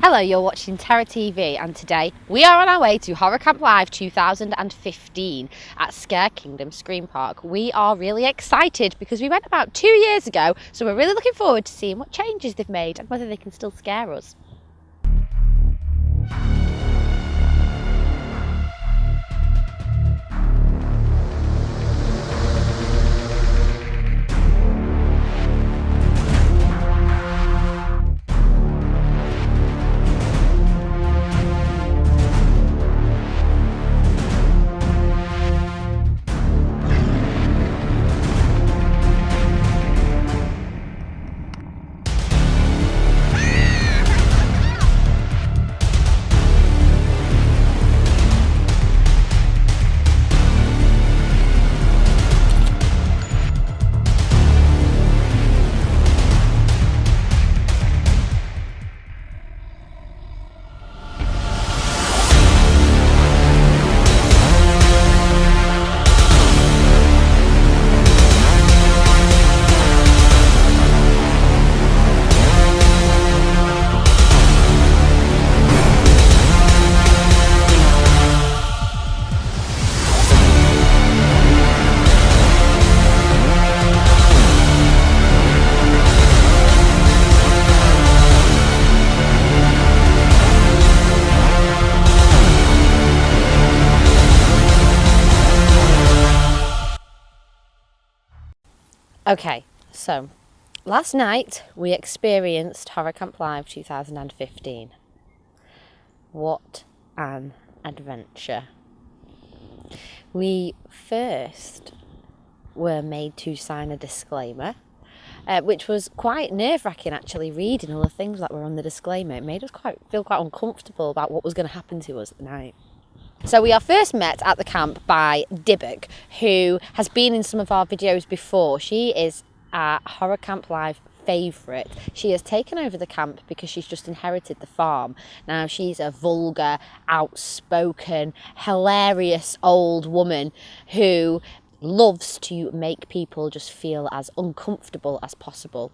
Hello, you're watching Terror TV, and today we are on our way to Horror Camp Live 2015 at Scare Kingdom Scream Park. We are really excited because we went about 2 years ago, so we're really looking forward to seeing what changes they've made and whether they can still scare us. Okay, so last night we experienced Horror Camp Live 2015. What an adventure. We first were made to sign a disclaimer, which was quite nerve-wracking actually, reading all the things that were on the disclaimer. It made us feel quite uncomfortable about what was going to happen to us at the night. So we are first met at the camp by Dybbuk, who has been in some of our videos before. She is a Horror Camp Live favourite. She has taken over the camp because she's just inherited the farm. Now she's a vulgar, outspoken, hilarious old woman who loves to make people just feel as uncomfortable as possible.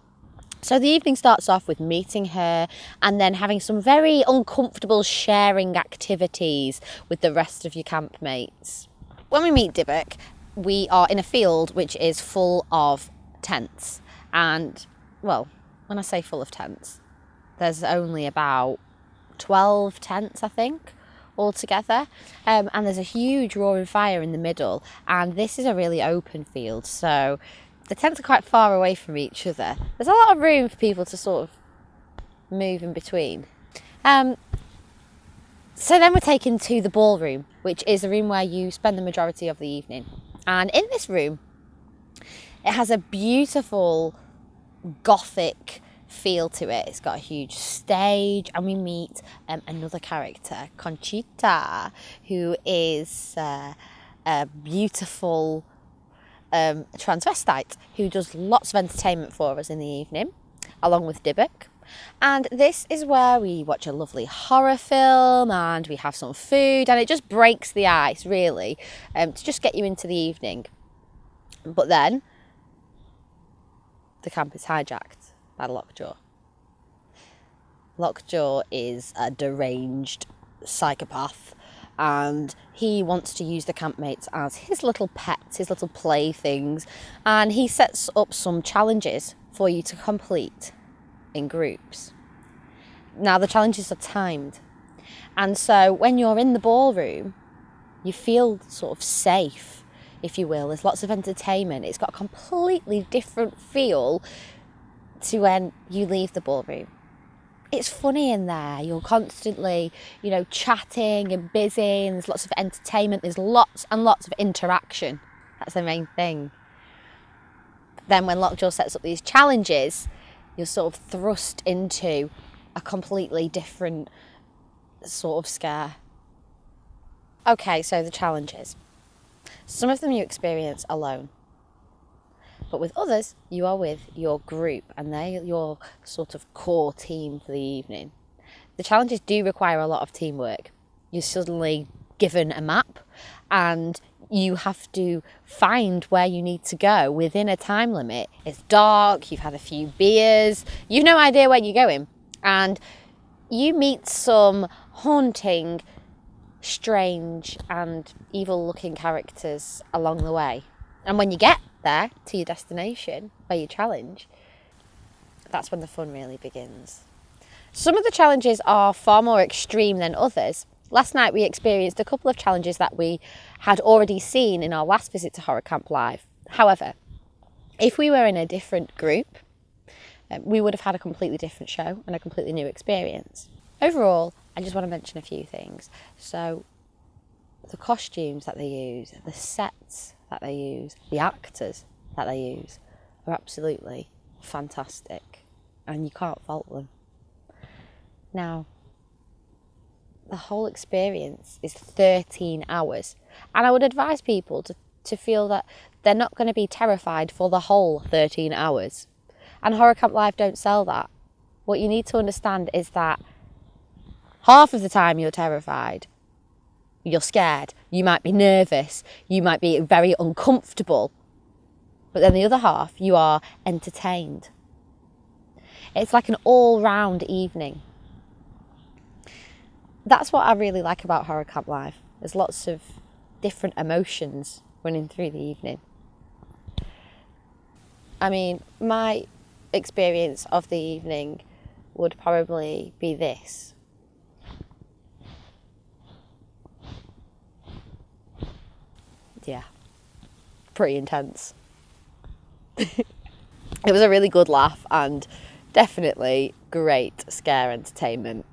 So the evening starts off with meeting her and then having some very uncomfortable sharing activities with the rest of your campmates. When we meet Dybbuk, we are in a field which is full of tents. And, well, when I say full of tents, there's only about 12 tents, I think, altogether. And there's a huge roaring fire in the middle. And this is a really open field, so the tents are quite far away from each other. There's a lot of room for people to sort of move in between. So then we're taken to the ballroom, which is the room where you spend the majority of the evening. And in this room, it has a beautiful gothic feel to it. It's got a huge stage, and we meet another character, Conchita, who is a beautiful transvestite who does lots of entertainment for us in the evening, along with Dybbuk. And this is where we watch a lovely horror film and we have some food, and it just breaks the ice, really, to just get you into the evening. But then the camp is hijacked by Lockjaw. Lockjaw is a deranged psychopath, and he wants to use the campmates as his little pets, his little playthings, and he sets up some challenges for you to complete in groups. Now the challenges are timed, and so when you're in the ballroom, you feel sort of safe, if you will. There's lots of entertainment. It's got a completely different feel to when you leave the ballroom. It's funny in there. You're constantly, chatting and busy, and there's lots of entertainment. There's lots and lots of interaction. That's the main thing. Then when Lockjaw sets up these challenges, you're sort of thrust into a completely different sort of scare. Okay, so the challenges. Some of them you experience alone, but with others, you are with your group, and they're your sort of core team for the evening. The challenges do require a lot of teamwork. You're suddenly given a map, and you have to find where you need to go within a time limit. It's dark, you've had a few beers, you've no idea where you're going, and you meet some haunting, strange and evil looking characters along the way. And when you get there to your destination, where you challenge, that's when the fun really begins. Some of the challenges are far more extreme than others. Last night we experienced a couple of challenges that we had already seen in our last visit to Horror Camp Live. However, if we were in a different group, we would have had a completely different show and a completely new experience. Overall, I just want to mention a few things. So, the costumes that they use, the sets that they use, the actors that they use are absolutely fantastic, and you can't fault them. Now, the whole experience is 13 hours, and I would advise people to feel that they're not going to be terrified for the whole 13 hours. And Horror Camp Live don't sell that. What you need to understand is that half of the time you're terrified, you're scared, you might be nervous, you might be very uncomfortable, but then the other half you are entertained. It's like an all-round evening. That's what I really like about Horror Camp Live. There's lots of different emotions running through the evening. I mean, my experience of the evening would probably be this. Yeah, pretty intense. It was a really good laugh and definitely great scare entertainment.